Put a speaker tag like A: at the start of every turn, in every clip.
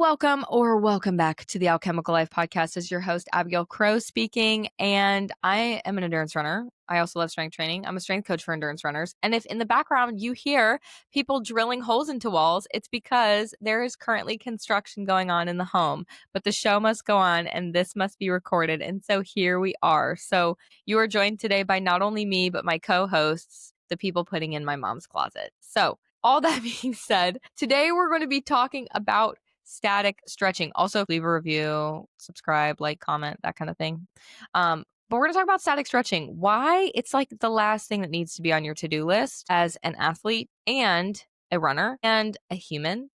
A: Welcome back to the Alchemical Life podcast. As your host, Abigail Crow speaking, and I am an endurance runner. I also love strength training. I'm a strength coach for endurance runners. And if in the background you hear people drilling holes into walls, it's because there is currently construction going on in the home, but the show must go on and this must be recorded. And so here we are. So you are joined today by not only me, but my co-hosts, the people putting in my mom's closet. So all that being said, today we're going to be talking about static stretching. Also, leave a review, subscribe, like, comment, that kind of thing. But we're going to talk about static stretching. Why it's like the last thing that needs to be on your to-do list as an athlete and a runner and a human.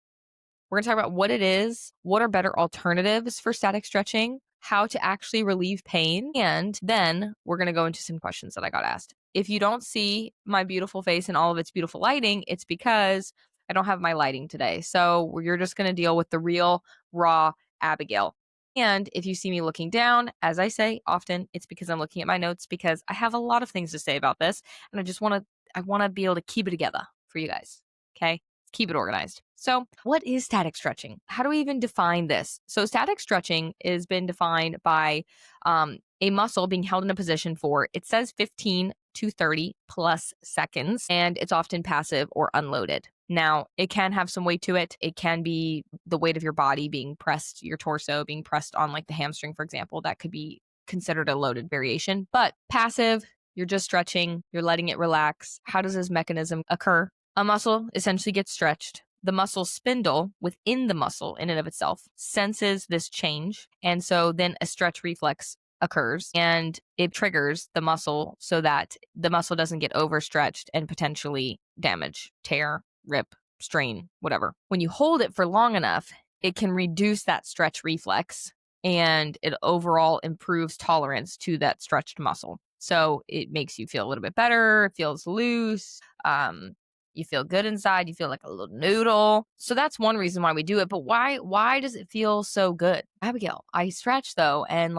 A: We're going to talk about what it is, what are better alternatives for static stretching, how to actually relieve pain, and then we're going to go into some questions that I got asked. If you don't see my beautiful face and all of its beautiful lighting, it's because I don't have my lighting today. So you're just going to deal with the real, raw Abigail. And if you see me looking down, as I say often, it's because I'm looking at my notes because I have a lot of things to say about this. And I want to be able to keep it together for you guys. Okay. Keep it organized. So what is static stretching? How do we even define this? So static stretching has been defined by a muscle being held in a position for, it says 15 to 30 plus seconds, and it's often passive or unloaded. Now, it can have some weight to it. It can be the weight of your body being pressed, your torso being pressed on like the hamstring, for example. That could be considered a loaded variation. But passive, you're just stretching, you're letting it relax. How does this mechanism occur? A muscle essentially gets stretched. The muscle spindle within the muscle in and of itself senses this change. And so then a stretch reflex occurs and it triggers the muscle so that the muscle doesn't get overstretched and potentially damage, tear, rip, strain, whatever. When you hold it for long enough, it can reduce that stretch reflex and it overall improves tolerance to that stretched muscle. So it makes you feel a little bit better, it feels loose, you feel good inside, you feel like a little noodle. So that's one reason why we do it. But why does it feel so good? Abigail, I stretch though, and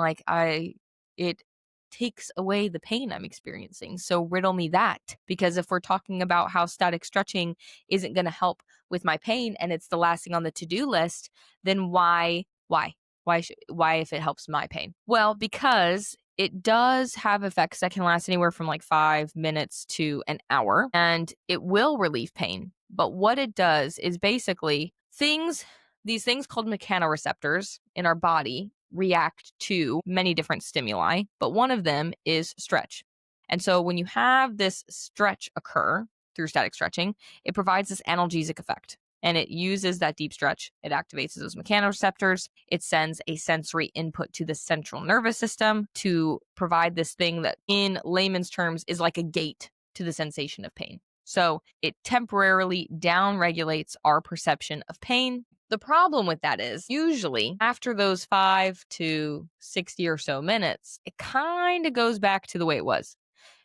A: it takes away the pain I'm experiencing. So riddle me that. Because if we're talking about how static stretching isn't going to help with my pain and it's the last thing on the to-do list, then why if it helps my pain? Well, because it does have effects that can last anywhere from like 5 minutes to an hour, and it will relieve pain. But what it does is basically these things called mechanoreceptors in our body react to many different stimuli, but one of them is stretch. And so when you have this stretch occur through static stretching, it provides this analgesic effect. And it uses that deep stretch. It activates those mechanoreceptors. It sends a sensory input to the central nervous system to provide this thing that in layman's terms is like a gate to the sensation of pain. So it temporarily downregulates our perception of pain. The problem with that is usually after those 5 to 60 or so minutes, it kind of goes back to the way it was.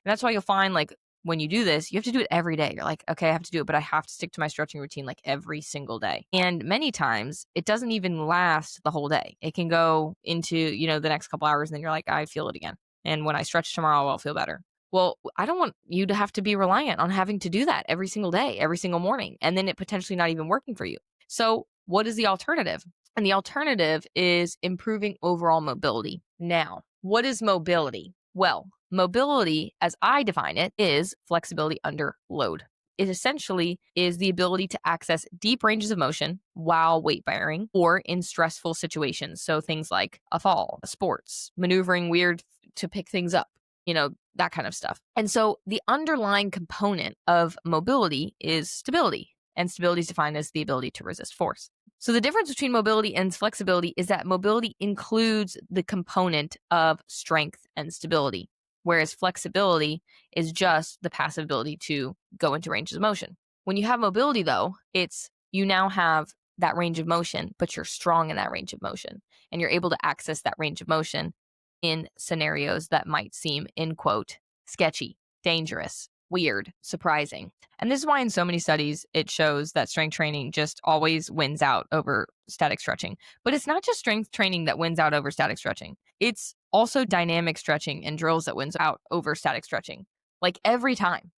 A: And that's why you'll find like when you do this, you have to do it every day. You're like, okay, I have to do it, but I have to stick to my stretching routine like every single day. And many times it doesn't even last the whole day. It can go into, the next couple hours and then you're like, I feel it again. And when I stretch tomorrow, I'll feel better. Well, I don't want you to have to be reliant on having to do that every single day, every single morning, and then it potentially not even working for you. So what is the alternative? And the alternative is improving overall mobility. Now, what is mobility? Well, mobility, as I define it, is flexibility under load. It essentially is the ability to access deep ranges of motion while weight bearing or in stressful situations. So things like a fall, sports, maneuvering weird to pick things up, that kind of stuff. And so the underlying component of mobility is stability. And stability is defined as the ability to resist force. So the difference between mobility and flexibility is that mobility includes the component of strength and stability, whereas flexibility is just the passive ability to go into ranges of motion. When you have mobility, though, it's you now have that range of motion, but you're strong in that range of motion, and you're able to access that range of motion in scenarios that might seem, in quote, sketchy, dangerous, weird, surprising. And this is why in so many studies, it shows that strength training just always wins out over static stretching. But it's not just strength training that wins out over static stretching. It's also dynamic stretching and drills that wins out over static stretching. Like every time.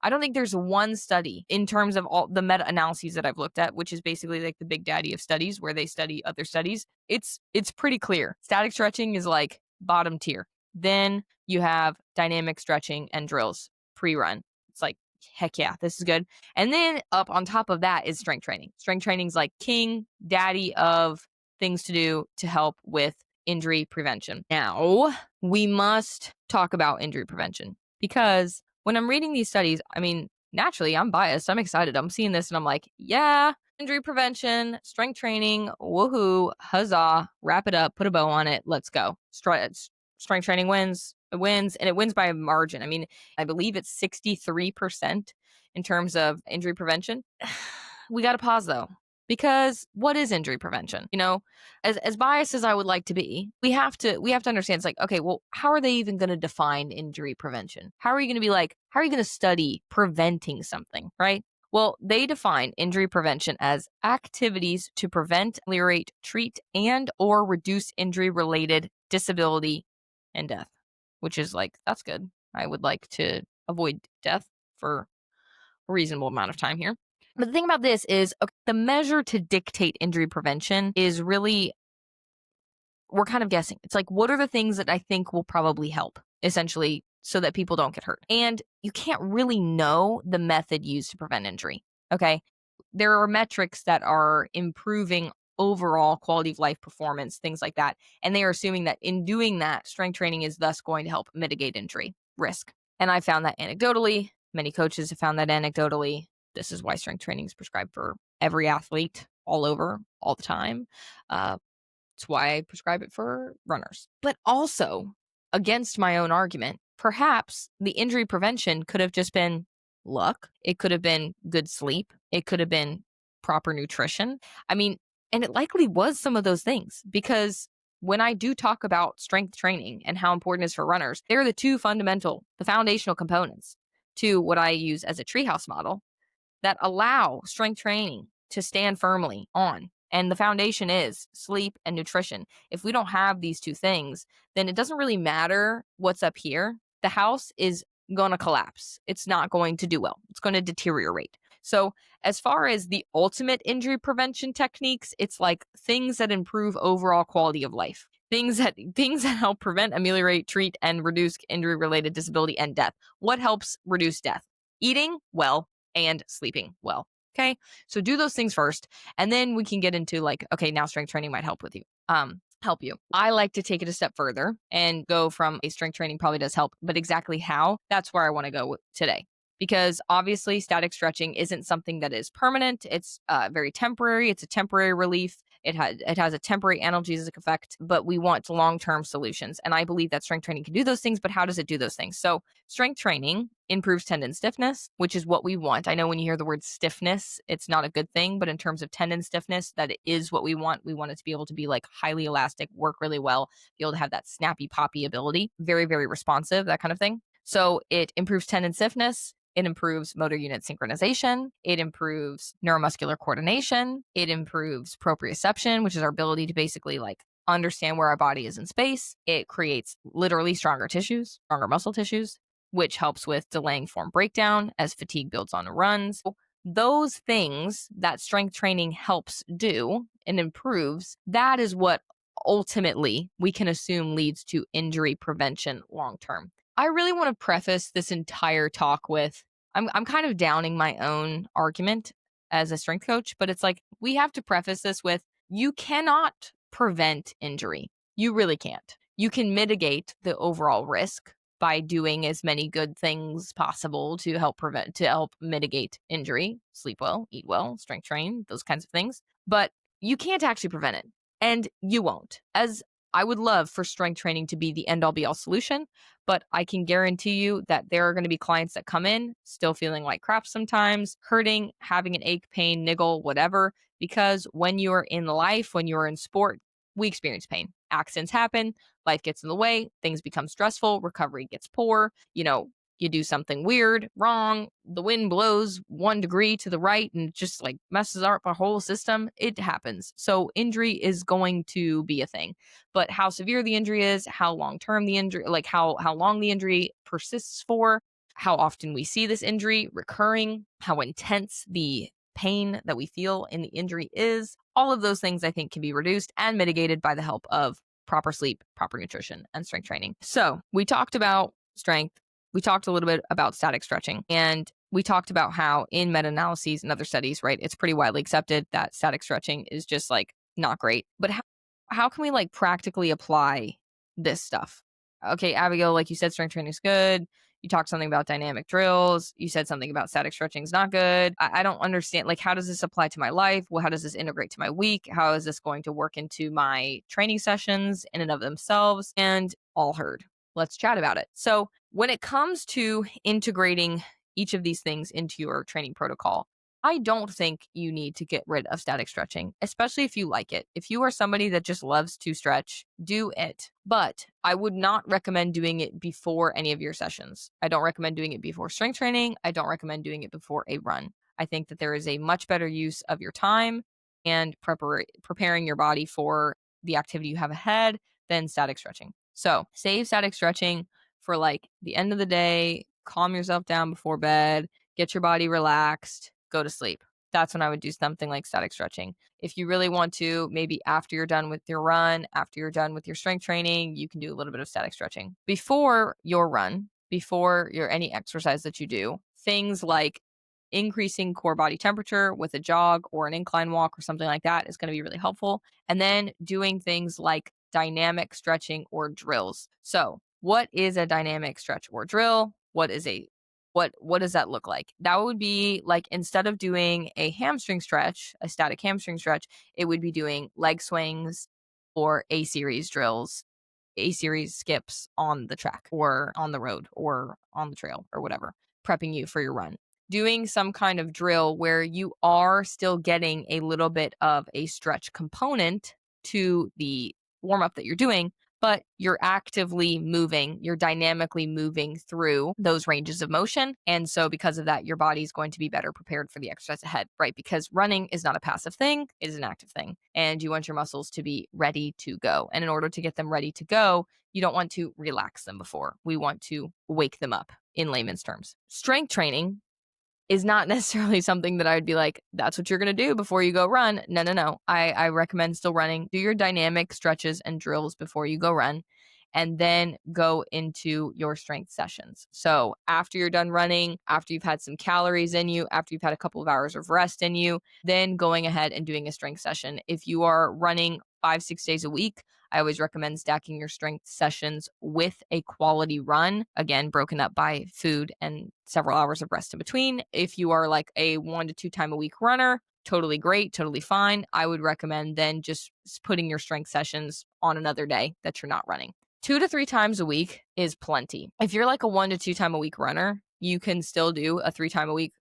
A: I don't think there's one study in terms of all the meta-analyses that I've looked at, which is basically like the big daddy of studies where they study other studies. It's pretty clear. Static stretching is like bottom tier. Then you have dynamic stretching and drills pre-run. It's like, heck yeah, this is good. And then up on top of that is strength training. Strength training is like king daddy of things to do to help with injury prevention. Now, we must talk about injury prevention because when I'm reading these studies, I mean, naturally, I'm biased. I'm excited. I'm seeing this and I'm like, yeah, injury prevention, strength training, woohoo, huzzah, wrap it up, put a bow on it, let's go. Strength training wins, it wins, and it wins by a margin. I mean, I believe it's 63% in terms of injury prevention. We got to pause though, because what is injury prevention? You know, as biased as I would like to be, we have to understand it's like, okay, well, how are they even going to define injury prevention? How are you going to be like, how are you going to study preventing something, right? Well, they define injury prevention as activities to prevent, ameliorate, treat, and or reduce injury-related disability and death, which is like, that's good. I would like to avoid death for a reasonable amount of time here. But the thing about this is, okay, the measure to dictate injury prevention is really, we're kind of guessing. It's like, what are the things that I think will probably help, essentially, so that people don't get hurt? And you can't really know the method used to prevent injury, okay? There are metrics that are improving overall quality of life performance, things like that. And they are assuming that in doing that, strength training is thus going to help mitigate injury risk. And I found that anecdotally. Many coaches have found that anecdotally. This is why strength training is prescribed for every athlete all over, all the time. It's why I prescribe it for runners. But also, against my own argument, perhaps the injury prevention could have just been luck. It could have been good sleep. It could have been proper nutrition. I mean, and it likely was some of those things because when I do talk about strength training and how important it is for runners, they're the foundational components to what I use as a treehouse model that allow strength training to stand firmly on. And the foundation is sleep and nutrition. If we don't have these two things, then it doesn't really matter what's up here. The house is going to collapse. It's not going to do well. It's going to deteriorate. So as far as the ultimate injury prevention techniques, it's like things that improve overall quality of life. Things that help prevent, ameliorate, treat, and reduce injury-related disability and death. What helps reduce death? Eating well and sleeping well. Okay. So do those things first. And then we can get into like, okay, now strength training might help you. I like to take it a step further and go from a strength training probably does help, but exactly how, that's where I want to go today. Because obviously static stretching isn't something that is permanent. It's very temporary. It's a temporary relief. It has a temporary analgesic effect, but we want long-term solutions. And I believe that strength training can do those things, but how does it do those things? So strength training improves tendon stiffness, which is what we want. I know when you hear the word stiffness, it's not a good thing, but in terms of tendon stiffness, that is what we want. We want it to be able to be like highly elastic, work really well, be able to have that snappy poppy ability, very, very responsive, that kind of thing. So it improves tendon stiffness. It improves motor unit synchronization. It improves neuromuscular coordination. It improves proprioception, which is our ability to basically like understand where our body is in space. It creates literally stronger tissues, stronger muscle tissues, which helps with delaying form breakdown as fatigue builds on runs. Those things that strength training helps do and improves, that is what ultimately we can assume leads to injury prevention long term. I really want to preface this entire talk with I'm kind of downing my own argument as a strength coach, but it's like we have to preface this with you cannot prevent injury. You really can't. You can mitigate the overall risk by doing as many good things possible to help mitigate injury, sleep well, eat well, strength train, those kinds of things. But you can't actually prevent it. And you won't. As I would love for strength training to be the end all be all solution, but I can guarantee you that there are going to be clients that come in still feeling like crap sometimes, hurting, having an ache, pain, niggle, whatever, because when you're in life, when you're in sport, we experience pain. Accidents happen, life gets in the way, things become stressful, recovery gets poor, you do something weird, wrong, the wind blows 1 degree to the right and just like messes up our whole system. It happens. So injury is going to be a thing. But how severe the injury is, how long-term the injury, like how long the injury persists for, how often we see this injury recurring, how intense the pain that we feel in the injury is. All of those things I think can be reduced and mitigated by the help of proper sleep, proper nutrition, and strength training. So we talked about strength. We talked a little bit about static stretching, and we talked about how in meta-analyses and other studies, right, it's pretty widely accepted that static stretching is just like not great. But how can we like practically apply this stuff? Okay, Abigail, like you said, strength training is good. You talked something about dynamic drills. You said something about static stretching is not good. I don't understand. Like, how does this apply to my life? Well, how does this integrate to my week? How is this going to work into my training sessions in and of themselves? And all heard. Let's chat about it. So, when it comes to integrating each of these things into your training protocol, I don't think you need to get rid of static stretching, especially if you like it. If you are somebody that just loves to stretch, do it. But I would not recommend doing it before any of your sessions. I don't recommend doing it before strength training. I don't recommend doing it before a run. I think that there is a much better use of your time and preparing your body for the activity you have ahead than static stretching. So save static stretching for like the end of the day, calm yourself down before bed, get your body relaxed, go to sleep. That's when I would do something like static stretching. If you really want to, maybe after you're done with your run, after you're done with your strength training, you can do a little bit of static stretching. Before your run, before your any exercise that you do, things like increasing core body temperature with a jog or an incline walk or something like that is going to be really helpful. And then doing things like dynamic stretching or drills. So, what is a dynamic stretch or drill? What does that look like? That would be like, instead of doing a hamstring stretch, a static hamstring stretch, it would be doing leg swings or A series drills, A series skips on the track or on the road or on the trail or whatever, prepping you for your run. Doing some kind of drill where you are still getting a little bit of a stretch component to the warm up that you're doing, but you're actively moving, you're dynamically moving through those ranges of motion. And so because of that, your body's going to be better prepared for the exercise ahead, right? Because running is not a passive thing, it is an active thing. And you want your muscles to be ready to go. And in order to get them ready to go, you don't want to relax them before. We want to wake them up, in layman's terms. Strength training is not necessarily something that I would be like, that's what you're going to do before you go run. No. I recommend still running. Do your dynamic stretches and drills before you go run, and then go into your strength sessions. So after you're done running, after you've had some calories in you, after you've had a couple of hours of rest in you, then going ahead and doing a strength session. If you are running 5-6 days a week, I always recommend stacking your strength sessions with a quality run, again, broken up by food and several hours of rest in between. If you are like a 1 to 2 time a week runner, totally great, totally fine. I would recommend then just putting your strength sessions on another day that you're not running. 2 to 3 times a week is plenty. If you're like a 1 to 2 time a week runner, you can still do a 3 time a week,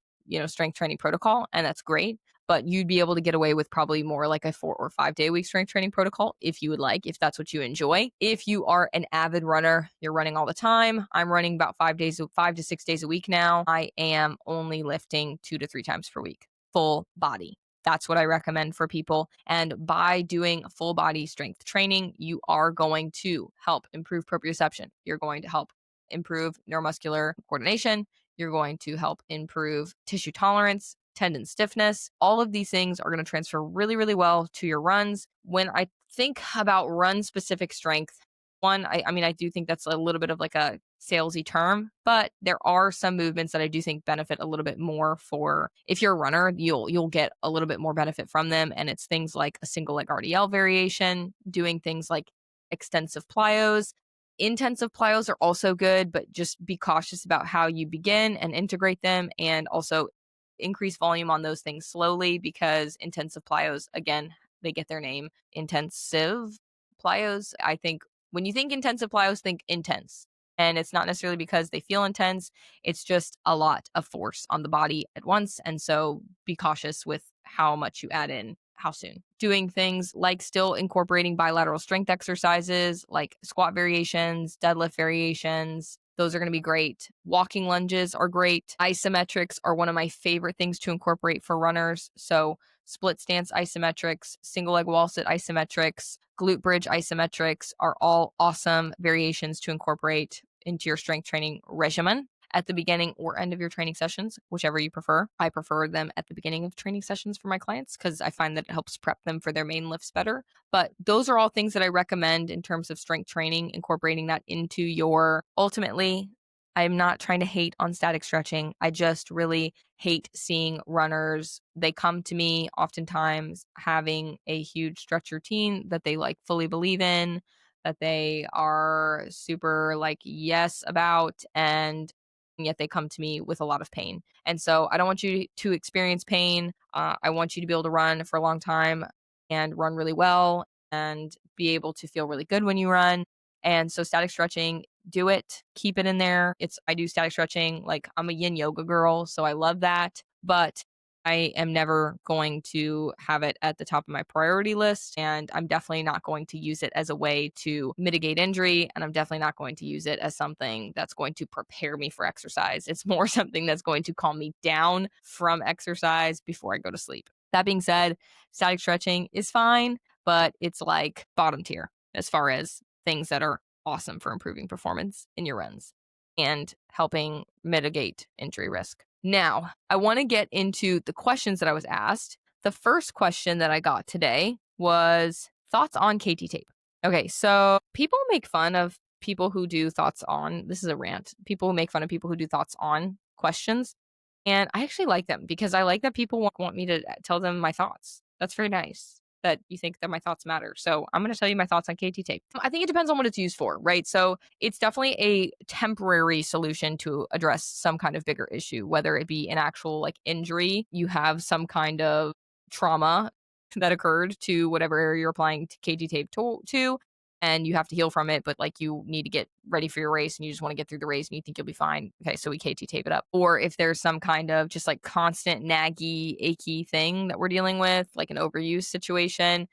A: strength training protocol, and that's great. But you'd be able to get away with probably more like a 4 or 5 day a week strength training protocol if you would like, if that's what you enjoy. If you are an avid runner, you're running all the time. I'm running about 5 to 6 days a week now. I am only lifting 2 to 3 times per week, full body. That's what I recommend for people. And by doing full body strength training, you are going to help improve proprioception. You're going to help improve neuromuscular coordination. You're going to help improve tissue tolerance, tendon stiffness. All of these things are going to transfer really, really well to your runs. When I think about run specific strength, one, I do think that's a little bit of like a salesy term, but there are some movements that I do think benefit a little bit more for, if you're a runner, you'll get a little bit more benefit from them. And it's things like a single leg RDL variation, doing things like extensive plyos. Intensive plyos are also good, but just be cautious about how you begin and integrate them, and also increase volume on those things slowly, because intensive plyos, again, they get their name, intensive plyos. I think when you think intensive plyos, think intense. And it's not necessarily because they feel intense. It's just a lot of force on the body at once. And so be cautious with how much you add in, how soon. Doing things like still incorporating bilateral strength exercises like squat variations, deadlift variations. Those are going to be great. Walking lunges are great. Isometrics are one of my favorite things to incorporate for runners. So split stance isometrics, single leg wall sit isometrics, glute bridge isometrics are all awesome variations to incorporate into your strength training regimen. at the beginning or end of your training sessions, whichever you prefer. I prefer them at the beginning of training sessions for my clients because I find that it helps prep them for their main lifts better. But those are all things that I recommend in terms of strength training, incorporating that into your ultimately. I'm not trying to hate on static stretching. I just really hate seeing runners. They come to me oftentimes having a huge stretch routine that they like fully believe in, that they are super like yes about, and yet they come to me with a lot of pain. And so I don't want you to experience pain. I want you to be able to run for a long time and run really well and be able to feel really good when you run. And so static stretching, do it, keep it in there. I do static stretching. Like I'm a yin yoga girl, so I love that. But I am never going to have it at the top of my priority list. And I'm definitely not going to use it as a way to mitigate injury. And I'm definitely not going to use it as something that's going to prepare me for exercise. It's more something that's going to calm me down from exercise before I go to sleep. That being said, static stretching is fine, but it's like bottom tier as far as things that are awesome for improving performance in your runs and helping mitigate injury risk. Now, I want to get into the questions that I was asked. The first question that I got today was thoughts on KT tape. Okay, so people make fun of people who do thoughts on, this is a rant, people make fun of people who do thoughts on questions. And I actually like them because I like that people want me to tell them my thoughts. That's very nice that you think that my thoughts matter. So I'm going to tell you my thoughts on KT tape. I think it depends on what it's used for, right? So it's definitely a temporary solution to address some kind of bigger issue, whether it be an actual like injury, you have some kind of trauma that occurred to whatever area you're applying KT tape to, and you have to heal from it, but like you need to get ready for your race and you just want to get through the race and you think you'll be fine. Okay, so we KT tape it up. Or if there's some kind of just like constant naggy, achy thing that we're dealing with, like an overuse situation.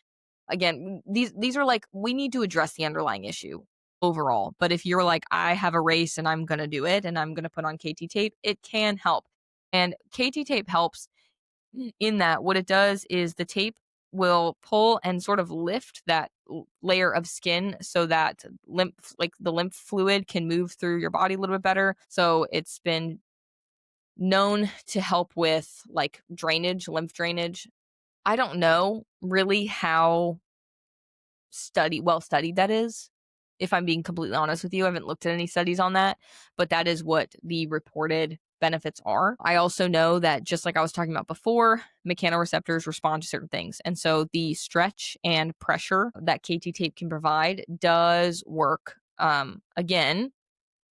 A: Again, these are like we need to address the underlying issue overall. But if you're like, I have a race and I'm gonna do it and I'm gonna put on KT tape, it can help. And KT tape helps in that what it does is the tape will pull and sort of lift that layer of skin so that the lymph fluid can move through your body a little bit better. So it's been known to help with like drainage, lymph drainage. I don't know really how well studied that is. If I'm being completely honest with you, I haven't looked at any studies on that, but that is what the reported benefits are. I also know that just like I was talking about before, mechanoreceptors respond to certain things. And so the stretch and pressure that KT tape can provide does work again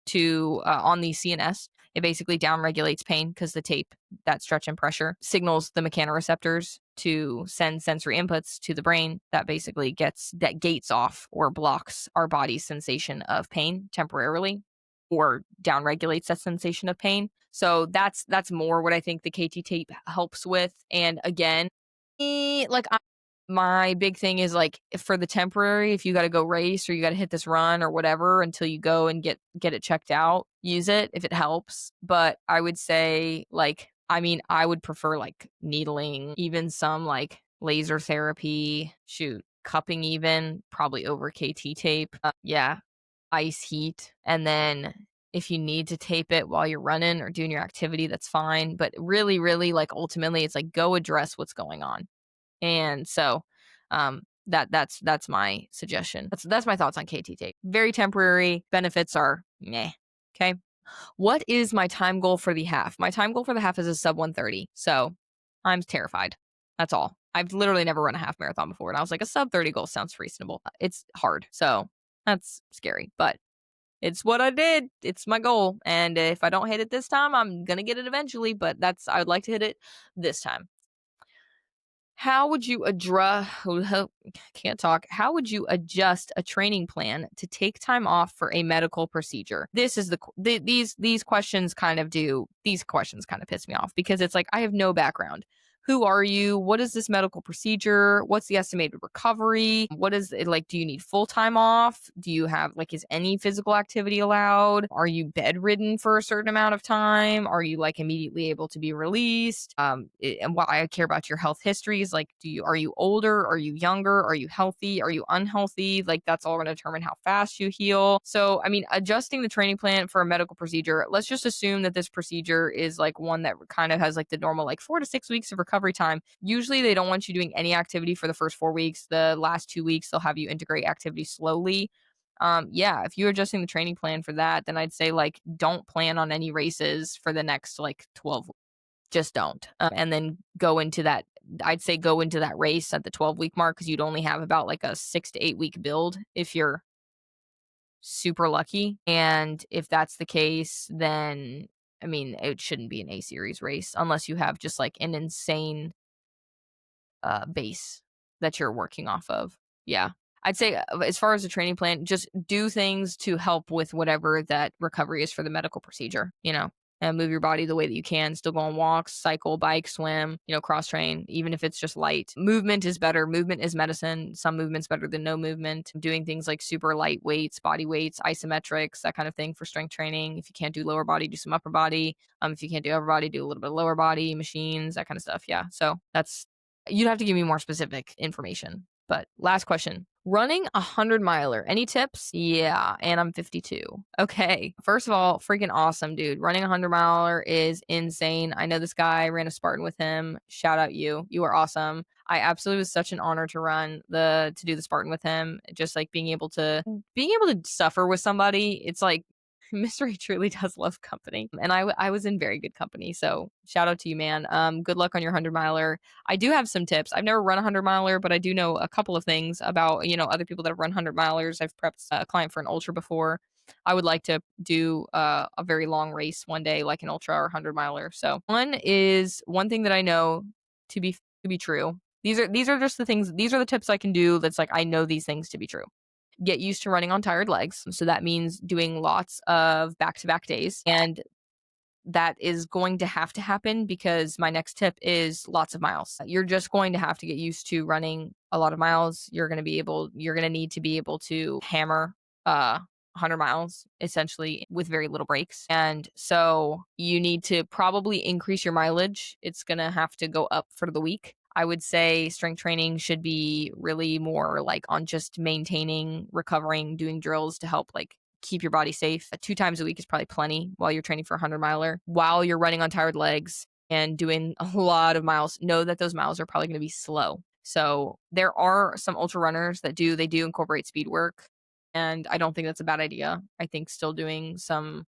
A: to on the CNS. It basically downregulates pain because the tape, that stretch and pressure, signals the mechanoreceptors to send sensory inputs to the brain that basically gates off or blocks our body's sensation of pain temporarily or downregulates that sensation of pain. So that's more what I think the KT tape helps with. And again, my big thing is like for the temporary, if you got to go race or you got to hit this run or whatever until you go and get it checked out, use it if it helps. But I would say like, I mean, I would prefer like needling, even some like laser therapy, cupping even probably over KT tape. Yeah, ice heat. And then if you need to tape it while you're running or doing your activity, that's fine. But really, really like ultimately it's like go address what's going on. And so that's my suggestion. That's my thoughts on KT tape. Very temporary. Benefits are meh. Okay. What is my time goal for the half? My time goal for the half is a sub 130. So I'm terrified. That's all. I've literally never run a half marathon before. And I was like, a sub 30 goal sounds reasonable. It's hard. So that's scary, but it's what I did. It's my goal. And if I don't hit it this time, I'm going to get it eventually, but I would like to hit it this time. How would you can't talk. How would you adjust a training plan to take time off for a medical procedure? This is these questions kind of piss me off because it's like I have no background. Who are you? What is this medical procedure? What's the estimated recovery? What is it like? Do you need full time off? Do you have like, is any physical activity allowed? Are you bedridden for a certain amount of time? Are you like immediately able to be released? And what I care about your health histories, like, are you older? Are you younger? Are you healthy? Are you unhealthy? Like, that's all going to determine how fast you heal. So, I mean, adjusting the training plan for a medical procedure, let's just assume that this procedure is like one that kind of has like the normal like 4 to 6 weeks of recovery time. Usually they don't want you doing any activity for the first 4 weeks. The last 2 weeks, they'll have you integrate activity slowly. Yeah, if you're adjusting the training plan for that, then I'd say like don't plan on any races for the next like 12. Just don't. And then go into that. I'd say go into that race at the 12-week mark because you'd only have about like a 6 to 8 week build if you're super lucky. And if that's the case, then I mean, it shouldn't be an A series race unless you have just like an insane base that you're working off of. Yeah. I'd say as far as the training plan, just do things to help with whatever that recovery is for the medical procedure, and move your body the way that you can. Still go on walks, cycle, bike, swim, cross train, even if it's just light. Movement is better. Movement is medicine. Some movement's better than no movement. Doing things like super light weights, body weights, isometrics, that kind of thing for strength training. If you can't do lower body, do some upper body. If you can't do upper body, do a little bit of lower body, machines, that kind of stuff. Yeah. So you'd have to give me more specific information. But last question. Running 100-miler. Any tips? Yeah, and I'm 52. Okay. First of all, freaking awesome, dude. Running 100-miler is insane. I know this guy, ran a Spartan with him. Shout out you. You are awesome. I absolutely was such an honor to do the Spartan with him. Just like being able to suffer with somebody. It's like Mystery truly does love company. And I was in very good company. So shout out to you, man. Good luck on your 100-miler. I do have some tips. I've never run a 100-miler, but I do know a couple of things about, other people that have run 100-milers. I've prepped a client for an ultra before. I would like to do a very long race one day, like an ultra or 100-miler. So one thing that I know to be true. These are just the things. These are the tips I can do. That's like I know these things to be true. Get used to running on tired legs. So that means doing lots of back-to-back days. And that is going to have to happen because my next tip is lots of miles. You're just going to have to get used to running a lot of miles. You're going to need to be able to hammer 100 miles essentially with very little breaks. And so you need to probably increase your mileage. It's going to have to go up for the week. I would say strength training should be really more like on just maintaining, recovering, doing drills to help like keep your body safe. 2 times a week is probably plenty while you're training for a 100-miler. While you're running on tired legs and doing a lot of miles, know that those miles are probably going to be slow. So there are some ultra runners that do incorporate speed work. And I don't think that's a bad idea. I think still doing some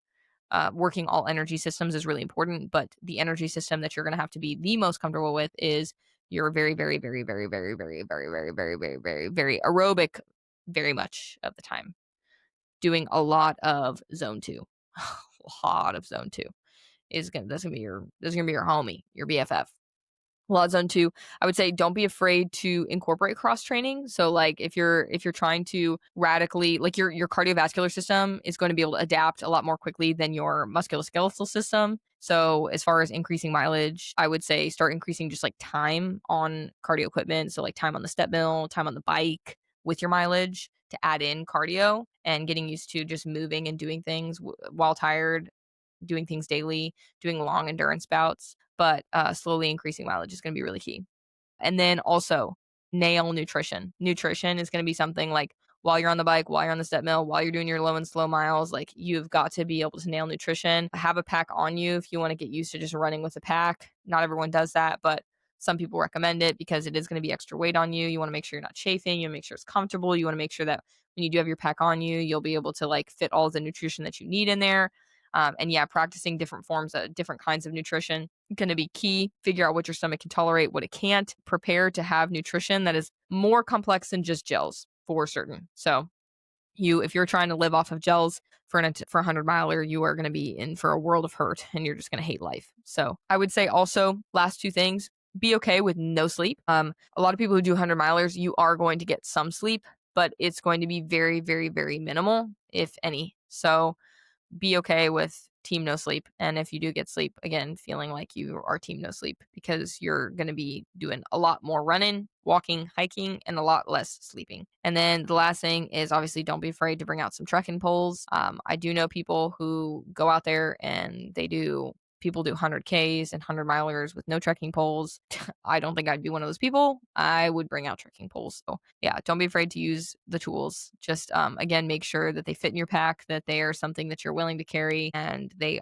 A: working all energy systems is really important. But the energy system that you're going to have to be the most comfortable with is your very, very, very, very, very, very, very, very, very, very, very, very aerobic very much of the time. Doing a lot of zone 2. A lot of zone 2 that's gonna be your homie, your BFF. A lot of zone 2. I would say don't be afraid to incorporate cross training. So like if you're trying to radically like your cardiovascular system is going to be able to adapt a lot more quickly than your musculoskeletal system. So as far as increasing mileage, I would say start increasing just like time on cardio equipment. So like time on the step mill, time on the bike with your mileage to add in cardio and getting used to just moving and doing things while tired, doing things daily, doing long endurance bouts, but slowly increasing mileage is going to be really key. And then also nail nutrition. Nutrition is going to be something like while you're on the bike, while you're on the step mill, while you're doing your low and slow miles, like you've got to be able to nail nutrition. Have a pack on you if you want to get used to just running with a pack. Not everyone does that, but some people recommend it because it is going to be extra weight on you. You want to make sure you're not chafing. You want to make sure it's comfortable. You want to make sure that when you do have your pack on you, you'll be able to like fit all the nutrition that you need in there. And yeah, practicing different forms of different kinds of nutrition going to be key. Figure out what your stomach can tolerate, what it can't. Prepare to have nutrition that is more complex than just gels for certain. So if you're trying to live off of gels for a 100-miler, you are going to be in for a world of hurt and you're just going to hate life. So I would say also last 2 things, be okay with no sleep. A lot of people who do 100-milers, you are going to get some sleep, but it's going to be very, very, very minimal, if any. So be okay with team no sleep. And if you do get sleep, again, feeling like you are team no sleep because you're going to be doing a lot more running, walking, hiking, and a lot less sleeping. And then the last thing is obviously don't be afraid to bring out some trekking poles. I do know people who go out there and people do 100Ks and 100 milers with no trekking poles. I don't think I'd be one of those people. I would bring out trekking poles. So yeah, don't be afraid to use the tools. Just again, make sure that they fit in your pack, that they are something that you're willing to carry, and they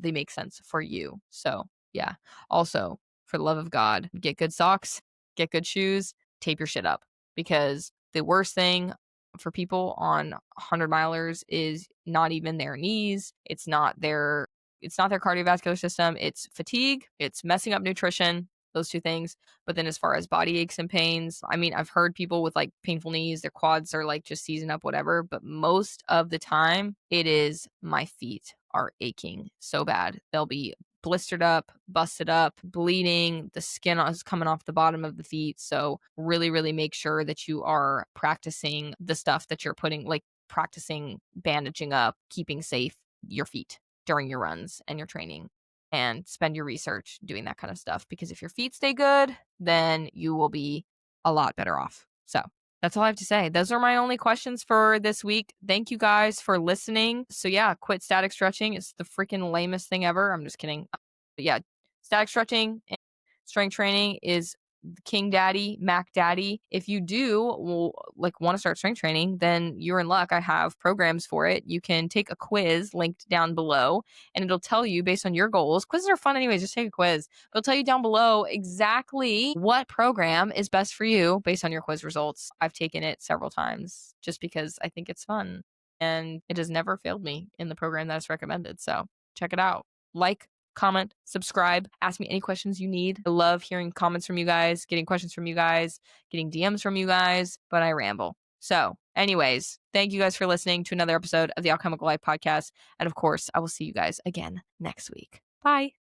A: make sense for you. So yeah. Also, for the love of God, get good socks, get good shoes, tape your shit up. Because the worst thing for people on 100 milers is not even their knees. It's not their cardiovascular system. It's fatigue. It's messing up nutrition, those two things. But then as far as body aches and pains, I mean, I've heard people with like painful knees, their quads are like just seizing up, whatever. But most of the time, it is my feet are aching so bad. They'll be blistered up, busted up, bleeding. The skin is coming off the bottom of the feet. So really, really make sure that you are practicing the stuff that you're putting, like practicing bandaging up, keeping safe your feet during your runs and your training, and spend your research doing that kind of stuff. Because if your feet stay good, then you will be a lot better off. So that's all I have to say. Those are my only questions for this week. Thank you guys for listening. So yeah, quit static stretching. It's the freaking lamest thing ever. I'm just kidding. But yeah, static stretching and strength training is King Daddy, Mac Daddy. If you want to start strength training, then you're in luck. I have programs for it. You can take a quiz linked down below, and it'll tell you based on your goals. Quizzes are fun anyways. Just take a quiz. It'll tell you down below exactly what program is best for you based on your quiz results. I've taken it several times just because I think it's fun, and it has never failed me in the program that's recommended. So check it out. Like, comment, subscribe, ask me any questions you need. I love hearing comments from you guys, getting questions from you guys, getting DMs from you guys, but I ramble. So anyways, thank you guys for listening to another episode of the Alchemical Life podcast. And of course, I will see you guys again next week. Bye.